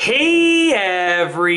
Hey everybody!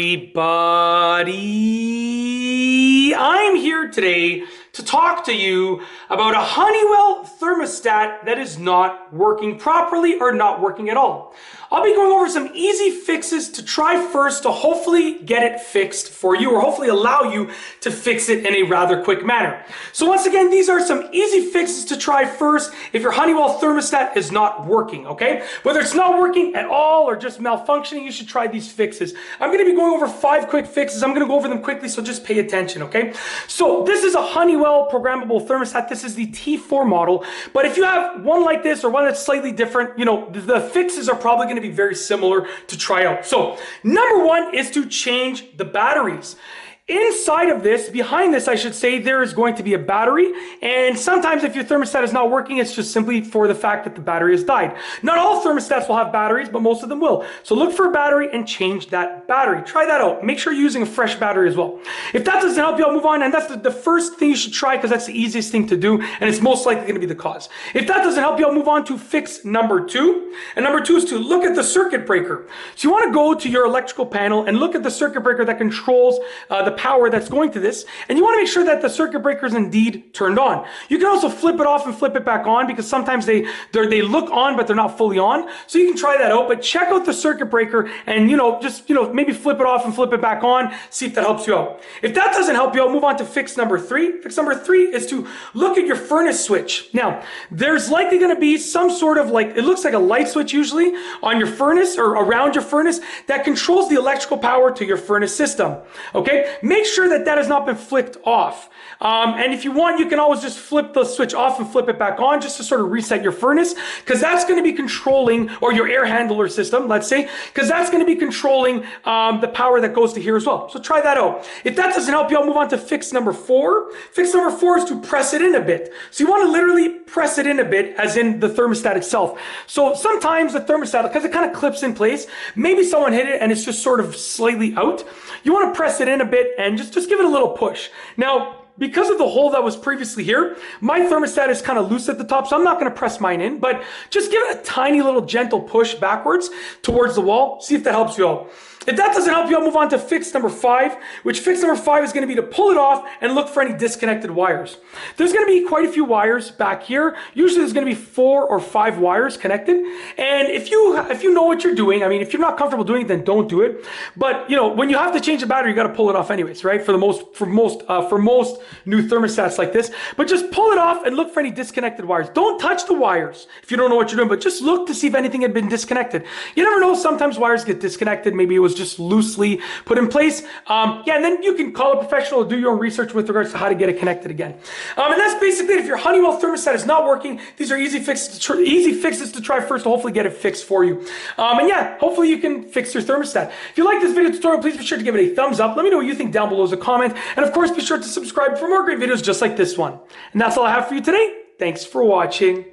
I'm here today to talk to you about a Honeywell thermostat that is not working properly or not working at all. I'll be going over some easy fixes to try first to hopefully get it fixed for you, or hopefully allow you to fix it in a rather quick manner. So once again, these are some easy fixes to try first if your Honeywell thermostat is not working, okay? Whether it's not working at all or just malfunctioning, you should try these fixes. I'm gonna be going over 5 quick fixes. I'm gonna go over them quickly, so just pay attention, okay? So this is a Honeywell programmable thermostat. This is the T4 model, but if you have one like this or one that's slightly different, you know, the fixes are probably gonna be very similar to try out. So number one is to change the batteries. Inside of this, behind this I should say, there is going to be a battery, and sometimes if your thermostat is not working, it's just simply for the fact that the battery has died. Not all thermostats will have batteries, but most of them will. So look for a battery and change that battery. Try that out. Make sure you're using a fresh battery as well. If that doesn't help you, I'll move on, and that's the first thing you should try because that's the easiest thing to do, and it's most likely going to be the cause. If that doesn't help you, I'll move on to fix number 2, and number 2 is to look at the circuit breaker. So you want to go to your electrical panel and look at the circuit breaker that controls the power that's going to this, and you want to make sure that the circuit breaker is indeed turned on. You can also flip it off and flip it back on because sometimes they look on but they're not fully on. So you can try that out, but check out the circuit breaker and just maybe flip it off and flip it back on, see if that helps you out. If that doesn't help you, I'll move on to fix number 3. Fix number 3 is to look at your furnace switch. Now, there's likely going to be some sort of it looks like a light switch usually on your furnace or around your furnace that controls the electrical power to your furnace system. Okay, make sure that has not been flipped off. And if you want, you can always just flip the switch off and flip it back on just to sort of reset your furnace, because that's going to be controlling, or your air handler system, let's say, because that's going to be controlling the power that goes to here as well. So try that out. If that doesn't help you, I'll move on to fix number 4. Fix number 4 is to press it in a bit. So you want to literally press it in a bit, as in the thermostat itself. So sometimes the thermostat, because it kind of clips in place, maybe someone hit it and it's just sort of slightly out. You want to press it in a bit and just give it a little push. Now, because of the hole that was previously here, my thermostat is kind of loose at the top, so I'm not going to press mine in, but just give it a tiny little gentle push backwards towards the wall. See if that helps you out. If that doesn't help you, I'll move on to fix number 5, which fix number 5 is going to be to pull it off and look for any disconnected wires. There's going to be quite a few wires back here. Usually there's going to be 4 or 5 wires connected. And if you know what you're doing, I mean, if you're not comfortable doing it, then don't do it. But when you have to change the battery, you got to pull it off anyways, right? For most new thermostats like this. But just pull it off and look for any disconnected wires. Don't touch the wires if you don't know what you're doing, but just look to see if anything had been disconnected. You never know, sometimes wires get disconnected. Maybe it was just loosely put in place. And then you can call a professional to do your own research with regards to how to get it connected again. And that's basically it. If your Honeywell thermostat is not working, these are easy fixes to try first to hopefully get it fixed for you. And yeah, hopefully you can fix your thermostat. If you like this video tutorial, please be sure to give it a thumbs up. Let me know what you think down below as a comment. And of course, be sure to subscribe for more great videos just like this one. And that's all I have for you today. Thanks for watching.